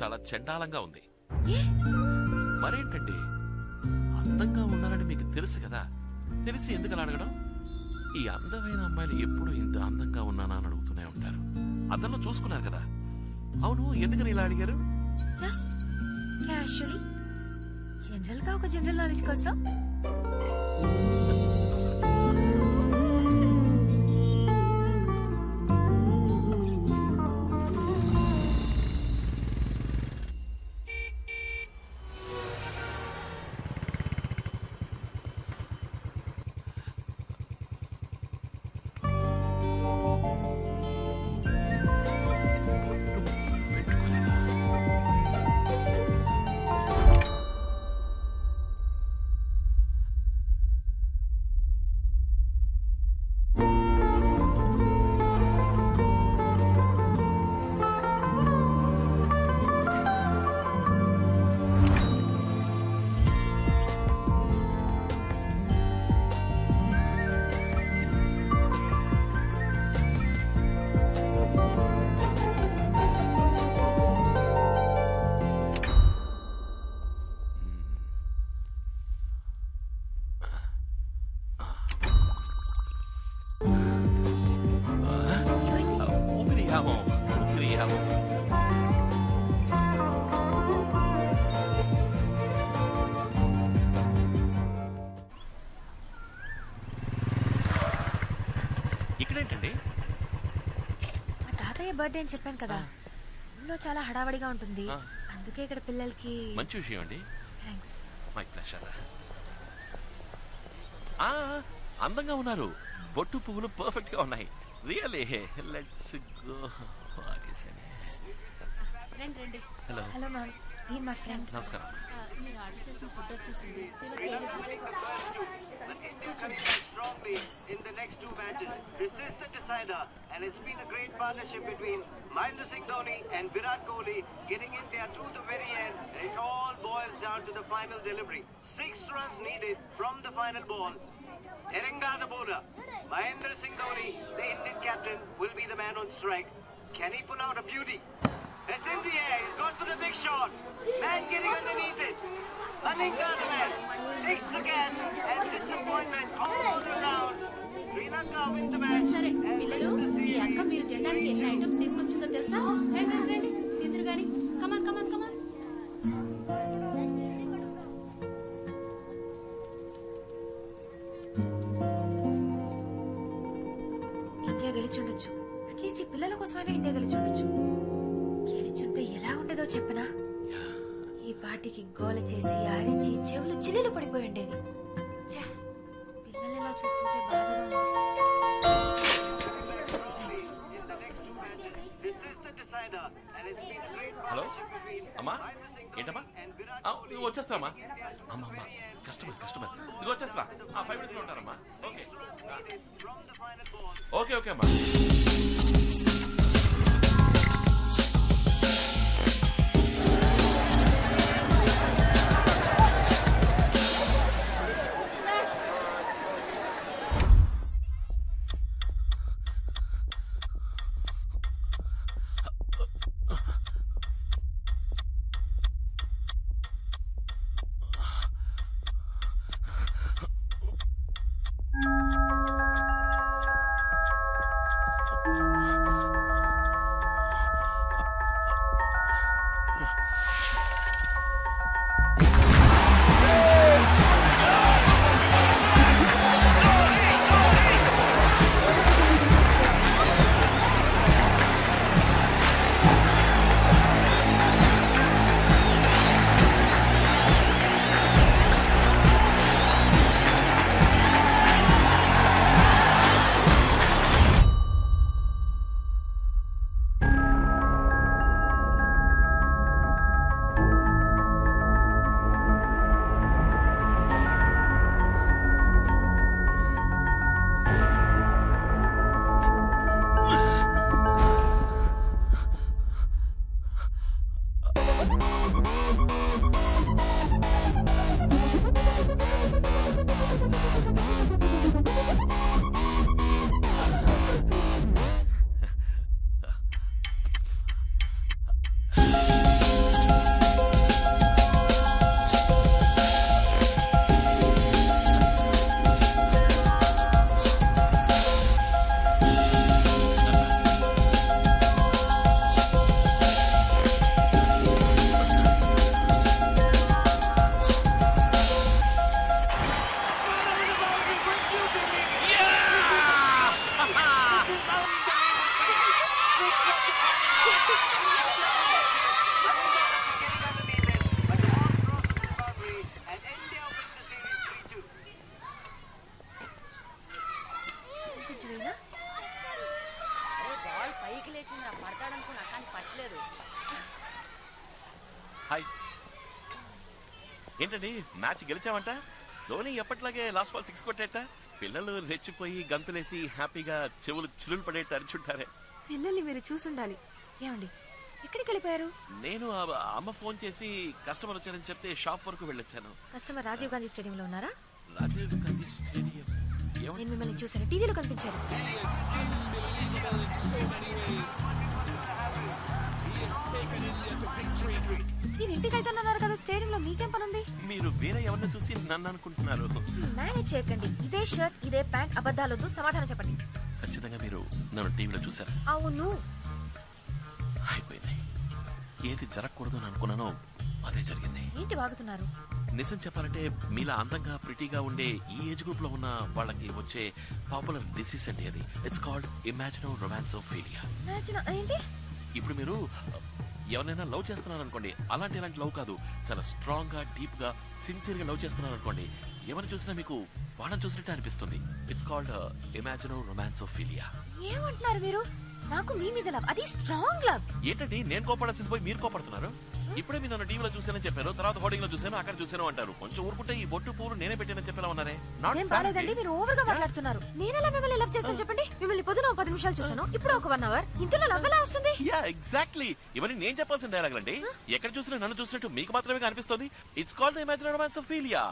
చాలా చండాలంగా ఉంది. ఏ? మరేంటండి, అందంగా ఉన్నారని మీకు తెలుసు కదా, తెలిసి ఎందుకు అలా అడగడం? ఈ అందమైన అమ్మాయిలు ఎప్పుడు ఇంత అందంగా ఉన్నానా అని అడుగుతూనే ఉంటారు. అద్దంలో చూసుకున్నారు కదా. అవును, ఎందుకని ఇలా అడిగారు? జస్ట్ క్యాషువల్లీ, జనరల్ గా ఒక జనరల్ నాలెడ్జ్ కోసం. ఇక్కడేంటండి? మా తాతయ్య బర్త్డే అని చెప్పాను కదా, ఊళ్ళో చాలా హడావడిగా ఉంటుంది, అందుకే ఇక్కడ పిల్లలకి. మంచి విషయం అండి. థ్యాంక్స్. My pleasure. అందంగా ఉన్నారు, బొట్టు పువ్వులు పర్ఫెక్ట్ గా ఉన్నాయి. Really. Let's go. Hello. Hello ma'am, ఈయన మా ఫ్రెండ్. నమస్కారం. మీరు ఆర్డర్ చేసిన ఫుడ్ వచ్చేసింది. సేవ strongly in the next two matches. This is the decider, and it's been a great partnership between Mahendra Singh Dhoni and Virat Kohli, getting India to the very end, and it all boils down to the final delivery. 6 runs needed from the final ball. Eranga the bowler, Mahendra Singh Dhoni, the Indian captain, will be the man on strike. Can he pull out a beauty? It's in the air. He's gone for the big shot. Man getting underneath it. Aninga the man takes the catch, and disappointment all around. Sri Lanka win the match. సరే పిల్లలు, మీ అక్క మీరు తినడానికి ఎన్ని items తీసుకొచ్చిందో తెలుసా? రండి రండి తిందురు గాని. కమాన్ కమాన్ కమాన్. ఇండియా గెలిచుండొచ్చు, అట్లీస్ట్ ఈ పిల్లల కోసమైనా ఇండియా గెలిచుండొచ్చు. గెలిచుంటే ఎలా ఉండేదో చెప్పనా? ఈ పార్టీకి గోల చేసి ఆరించి చెవులు చిల్లులు పడిపోయి ఉండేవి. పిల్లలు ఎలా చూస్తుంటే బాధగా ఉంది. హలో అమ్మా, ఏంటమ్మా? ఇదిగో వచ్చేస్తామా. అమ్మా అమ్మా, కస్టమర్ ఇదిగో వచ్చేస్తా. 5 minutes లో ఉంటారమ్మా. ఓకే ఓకే ఓకే అమ్మా. లేదు. హాయ్. ఏంటండి మ్యాచ్ గెలిచామంట? ధోని ఎప్పటిలాగే లాస్ట్ బాల్ 6 కొట్టేట. పిల్లలు రెచ్చిపోయి గంతులేసి హ్యాపీగా చెవులు చిల్లులు పడేట్టు అరిచుంటారే. పిల్లల్ని మీరు చూసుండాలి. ఏమండి ఎక్కడికి వెళ్ళిపోయారు? నేను అమ్మ ఫోన్ చేసి కస్టమర్ వచ్చారని చెప్తే షాప్ వరకు వెళ్ళొచ్చాను. కస్టమర్ రాజీవ్ గాంధీ స్టేడియంలో ఉన్నారా? రాజీవ్ గాంధీ స్టేడియం. నేను మిమ్మల్ని చూసాను, టీవీలో కనిపించారు. మీరు ఇంటికి వెళ్తున్నారు కదా, స్టేడియంలో మీకేం పని ఉంది? మీరు వేరే ఎవరిని చూసి నన్ను అనుకుంటున్నారు. మేనేజ్ చేయకండి. ఇదే షర్ట్, ఇదే ప్యాంట్, అబద్ధాలొద్దు, సమాధానం చెప్పండి. ఖచ్చితంగా మీరు నన్ను టీవీలో చూసారా? అవును. అయిపోయింది. ఏది జరగకూడదు అని అనుకున్నానో అదే జరిగింది. ఏంటి వాగుతున్నారు? నిజం చెప్పాలంటే మీలా అందంగా ప్రిటీగా ఉండే ఈ ఏజ్ గ్రూప్ లో ఉన్న వాళ్ళకి వచ్చే పాపులర్ డిసీజ్ అండి అది. It's called imagino romansophilia. ఏంటి? ఇప్పుడు మీరు ఎవరైనా లవ్ చేస్తున్నారు అనుకోండి, అలాంటి లవ్ కాదు, చాలా స్ట్రాంగ్ గా డీప్ గా సిన్సియర్ గా లవ్ చేస్తున్నారు అనుకోండి, ఎవరిని చూసినా మీకు వాళ్ళని చూసినట్టే అనిపిస్తుంది. It's called imagino romansophilia. ఏమంటున్నారు మీరు? నాకు మీ మీద లవ్, అది స్ట్రాంగ్ లవ్. ఏంటండి నేను కోపడాల్సింది పోయి మీరు కోపడుతున్నారు? ఇప్పుడే మీరు నన్ను టీవీలో చూసానని చెప్పారు, తర్వాత హోర్డింగ్ లో చూసాను, అక్కడ చూసాను అంటారు. కొంచెం ఊరుకుంటే ఈ బొట్టు పూలు నేనే పెట్టానని చెప్పేలా ఉన్నారే. ఏం బాలేదండి, మీరు ఓవర్ గా మాట్లాడుతున్నారు. నేనెలా మిమ్మల్ని లవ్ చేస్తాను చెప్పండి? మిమ్మల్ని పొద్దున 10 నిమిషాలు చూసాను, ఇప్పుడు ఒక 1 అవర్. ఇంతలో లవ్ ఎలా వస్తుంది? Yeah exactly. ఇవన్నీ నేను చెప్పాల్సిన డైలాగ్ అండి. ఎక్కడ చూసినా నన్ను చూసినట్టు మీకు మాత్రమే కనిపిస్తుంది. It's called imaginary romansophilia.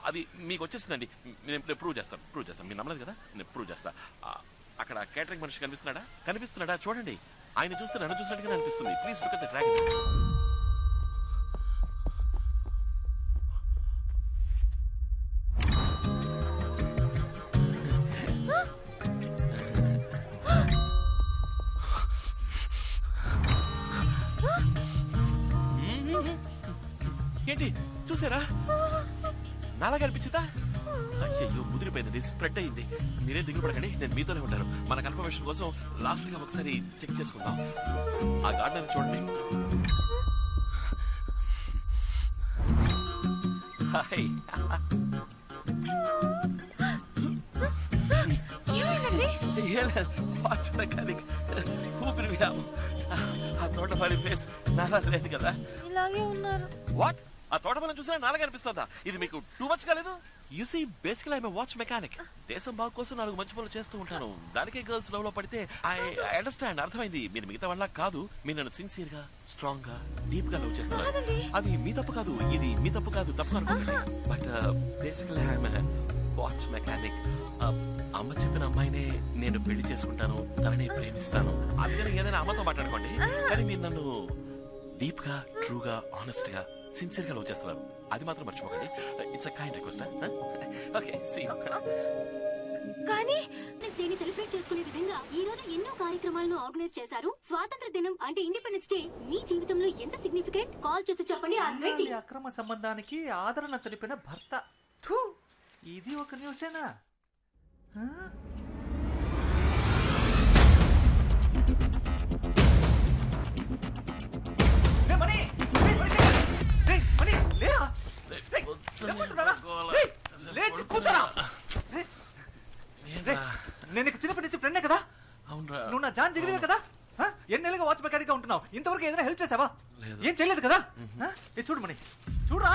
అది మీకు వచ్చేసిందండి. నేను ప్రూవ్ చేస్తాను. మీరు నమ్మలేదు కదా, నేను ప్రూవ్ చేస్తా. అక్కడ కేటరింగ్ మనిషి కనిపిస్తున్నాడా చూడండి. ఆయన చూస్తే నన్ను చూసినట్టుగా అనిపిస్తుంది. Please look at the dragon. ఏంటి చూసారా? నాలాగా అనిపించిందా? అయ్యో ముదిరిపోయింది, స్ప్రెడ్ అయింది. మీరే దిగులు పడకండి, నేను మీతోనే ఉంటాను. మన కన్ఫర్మేషన్ కోసం లాస్ట్ గా ఒకసారి చెక్ చేసుకుందాం. ఆ గార్డెన్ చూడండి. హాయ్. వాచ్ మెకానిక్ ఊపిరి వ్యాము. ఆ తోటమాలి ఫేస్ నాలా లేదు కదా. ఇలాగే ఉన్నారు. వాట్? ఆ తోటమాలని చూసినా నాలుగు అనిపిస్తుందా? ఇది మీకు టూ మచ్ కాలేదు? You see basically I'm watch mechanic. దేశం బాగు కోసం 4 మంచి పనులు చేస్తూ ఉంటాను. దానికే గర్ల్స్ లవ్ లో పడితే ఐ అండర్స్టాండ్, అర్థమైంది. మీరు మిగతా వాళ్ళ కాదు, మీరు నన్ను సిన్సియర్ గా స్ట్రాంగ్ గా డీప్ గా లవ్ చేస్తున్నారు. అది మీ తప్పు కాదు, ఇది మీ తప్పు కాదు, తప్పు అనుకోండి. But basically I'm watch mechanic. అమ్మ చెప్పిన అమ్మాయినే నేను పెళ్లి చేసుకుంటాను, తననే ప్రేమిస్తాను. అందుకని ఏదైనా అమ్మతో మాట్లాడుకోండి. కానీ మీరు నన్ను డీప్ గా, ట్రూగా, ఆనెస్ట్ గా, సిన్సియర్ గా లవ్ చేస్తున్నారు. అది మాత్రం మర్చిపోకండి. It's a kind request. Okay, see you. కానీ డేని సెలబ్రేట్ చేసుకునే విధంగా ఈ రోజు ఎన్నో కార్యక్రమాలను ఆర్గనైజ్ చేశారు. స్వాతంత్ర దినం అంటే ఇండిపెండెన్స్ డే మీ జీవితంలో ఎంత సిగ్నిఫికెంట్? కాల్ చేసి చెప్పండి. అక్రమ సంబంధానికి ఆదరణ తెలిపిన భర్త. ఇది ఒక న్యూసేనా? నేను చిన్నప్పటి నుంచి ఫ్రెండే కదా. నువ్వు నా జాన్ జిగిరివే కదా. ఎన్నేళ్ళుగా వాచ్ మెకానిక్ గా ఉంటున్నావు, ఇంతవరకు ఏదైనా హెల్ప్ చేసావా? ఏం చేయలేదు కదా. చూడు మణి, చూడరా.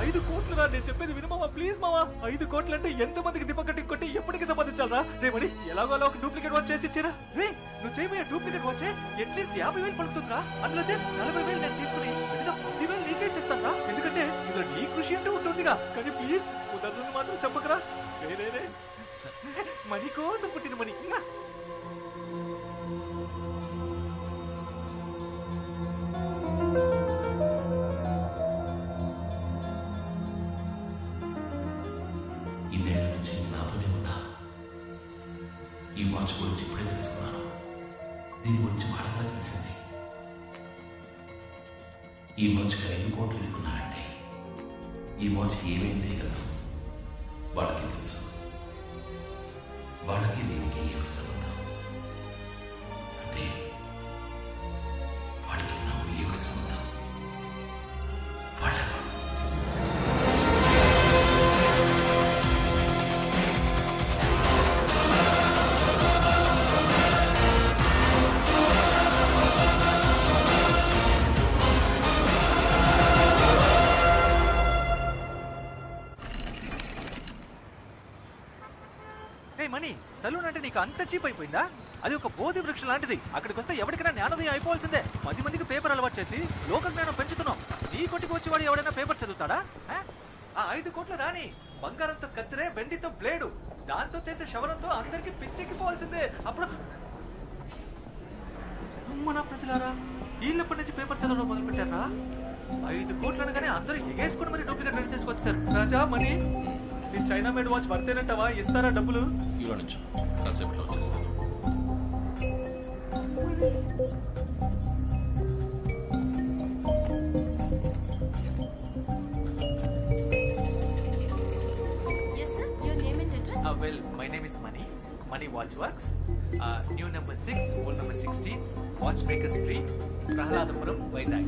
$5 కోట్లు రా. నేను చెప్పేది విను మావా, ప్లీజ్ మావా. 5 కోట్లు అంటే ఎంత మందికి డిపాజిట్ కొట్టి ఎప్పటికి సంపాదించాలరా? రేమని ఎలాగో ఒక డూప్లికేట్ వాచ్ చేసి ఇచ్చారా? రే నువ్వు చేయబోయే డూప్లికేట్ వాచ్ అట్లీస్ట్ 50,000 పడుతుందిరా. అందులో చేసి 40,000 నేను తీసుకుని 10,000 నీకే చేస్తాను రా. ఎందుకంటే ఇందులో నీ కృషి అంటూ ఉంటుందిగా. కానీ ప్లీజ్ కుదరదు మాత్రం చెప్పకరా. రే మనీ కోసం పుట్టిన మనీ. ఇన్నేళ్ళ నుంచి నాతోనే ఉన్నా. ఈ వాచ్ గురించి ఇప్పుడే తెలుసుకున్నాను. దీని గురించి బాగా తెలిసింది. ఈ వాచ్కి 5 కోట్లు ఇస్తున్నారంటే ఈ వాచ్ ఏమేం చేయగలదు వాళ్ళకి తెలుసు. వాళ్ళకి దీనికి ఏమిటి సంబంధం? అంటే వాడికి నాకు ఏమిటి సంబంధం? మనీ సలూన్ అంటే నీకు అంత చీప్ అయిపోయిందా? అది ఒక బోధి వృక్షం లాంటిది. అక్కడికి వస్తే ఎవరికైనా జ్ఞానోదయం అయిపోవాల్సిందే. 10 మందికి పేపర్ అలవాటు చేసి లోక జ్ఞానం పెంచుతున్నాం. నీ కొట్టుకు వచ్చేవాడు ఎవడైనా పేపర్ చదువుతాడా? ఆ 5 కోట్ల రాని బంగారంతో కత్తిరే, వెండితో బ్లేడు, దాంతో చేసే శవరంతో అందరికి పిచ్చెక్కిపోవాల్సిందే. అప్పుడు మన ప్రజలారా వీళ్ళప్పటి నుంచి పేపర్ చదవడం మొదలు పెట్టారా? 5 కోట్లు అనగానే అందరూ ఎగేసుకుని మరి డూప్లికేట్ రెడీ చేసుకొచ్చారు. రాజా మనీ నీ చైనా మేడ్ వాచ్ వర్తేనంటావా? ఇస్తారా డబ్బులు? ఈలో నుంచి కాసేపట్లో వచ్చేస్తాను. Yes, sir. Your name and address? Well, my name is Mani. Mani Watch Works. New number 6, old number 16, Watchmaker Street, Prahaladapuram, Vizag.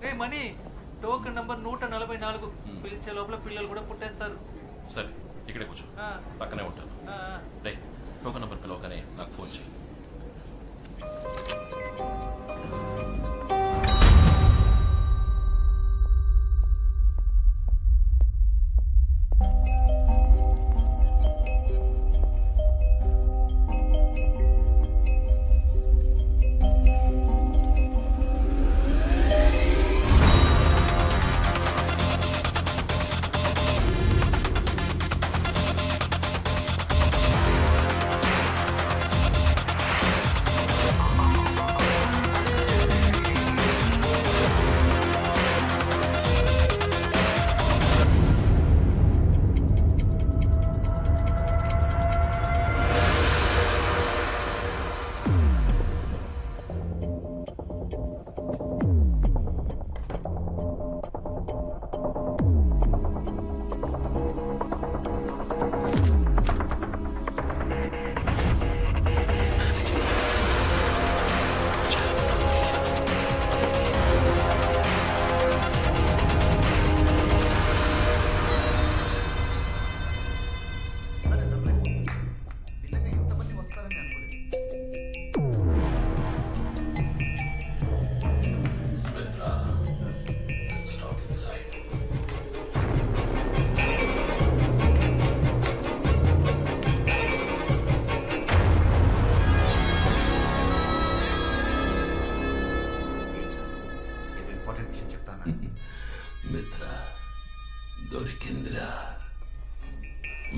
Hey, Mani. Token number 144. పిలిచే లోపల పిల్లలు కూడా పుట్టేస్తారు. సరే, ఇక్కడే కూర్చో, పక్కనే ఉంటాను. రే, టోకెన్ నంబర్ పిలవగానే నాకు ఫోన్ చేయి. మిత్ర, దొరికిందిరా.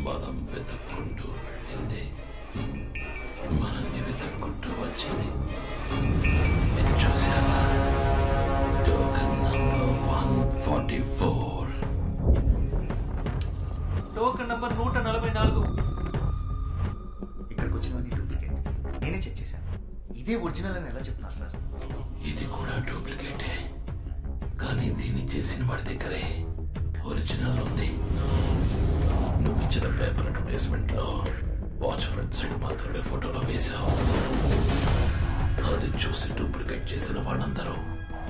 మనం వెతుక్కుంటూ వెళ్ళింది మనల్ని వెతుక్కుంటూ వచ్చింది. చూసావా? Token number 144. Token number 144. ఇక్కడికి వచ్చినవన్నీ డూప్లికేట్. నేనే చెక్ చేశాను. ఇదే ఒరిజినల్ అని ఎలా చెప్తున్నారు సార్? ఇది కూడా డూప్లికేటే, కానీ దీన్ని చేసిన వాడి దగ్గరే ఒరిజినల్ ఉంది. నువ్వు ఇచ్చిన పేపర్ అడ్వర్టైజ్మెంట్ లో వాచ్ ఫ్రంట్ సైడ్ మాత్రమే ఫోటోలో వేశావు. అది చూసి డూప్లికేట్ చేసిన వాళ్ళందరూ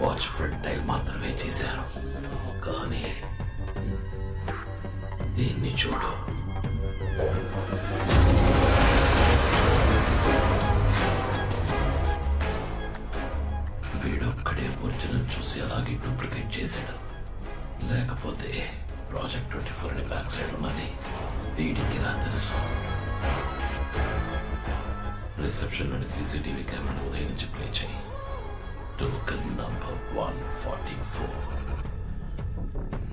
వాచ్ ఫ్రంట్ టైల్ మాత్రమే చేశారు. కానీ దీన్ని చూడు, వీడొక్కడే ఒరిజినల్ చూసి అలాగే డూప్లికేట్ చేశాడు. లేకపోతే ప్రాజెక్ట్ 24 అనే బ్యాక్ సైడ్ ఉన్నది వీడికి రా తెలుసు. రిసెప్షన్ లోని సీసీటీవీ కెమెరా ఉదయం నుంచి ప్లే చేయి. Token number 144.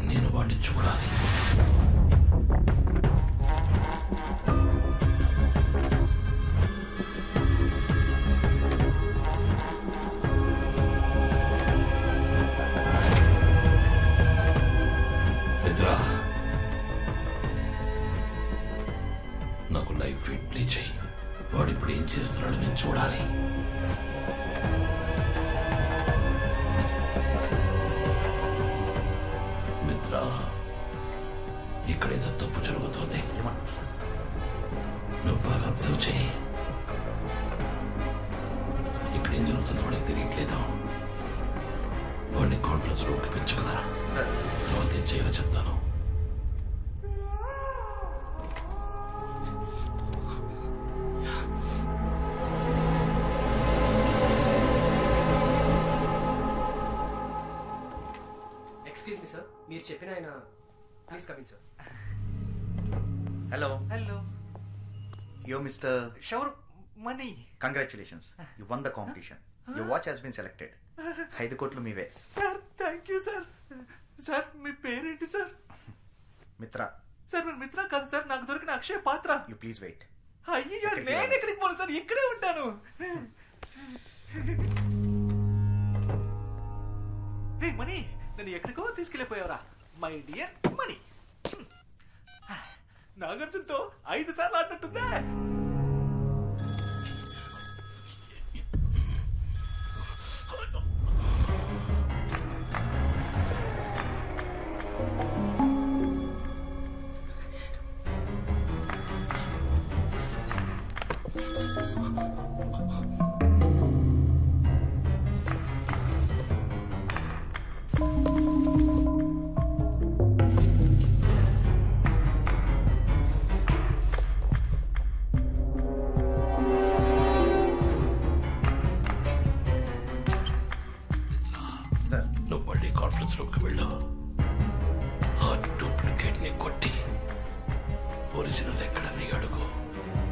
నేను వాడిని చూడాలి. నాకు లైవ్ ఫీడ్ ప్లే చేయి. వాడు ఇప్పుడు ఏం చేస్తున్నాడో నేను చూడాలి. మిత్ర, ఇక్కడ ఏదో తప్పు జరుగుతుంది. నువ్వు బాగా అబ్జర్వ్ చేయి. ఇక్కడ ఏం జరుగుతుందో వాడికి తెలియట్లేదు. వాడిని కాన్ఫరెన్స్ రూమ్కి పెంచుకున్నా. తర్వాత ఏం చేయాలో చెప్తాను. మీ మీరు చెప్పిన ఆయన please coming sir. Hello hello yo mister shower money. Congratulations you won the competition. Your watch has been selected. 5 కోట్లు మీవే. Sir thank you sir. Sir మీ పేరేంటి సార్? మిత్ర. సార్ మీరు మిత్ర కాదు సార్, నాకు దొరికిన అక్షయ పాత్ర. You please wait. అయ్యో నేను ఎక్కడికి పోను సార్, ఇక్కడే ఉంటాను. రే మనీ, నన్ను ఎక్కడికో తీసుకెళ్ళిపోయావరా మై డియర్ మనీ. నాగార్జునతో 5 సార్లు ఆడినట్టుందా? సార్ నువ్వు మళ్ళీ కాన్ఫరెన్స్ రూమ్కి వెళ్ళు. ఆ డూప్లికేట్ ని కొట్టి ఒరిజినల్ ఎక్కడని అడుగు.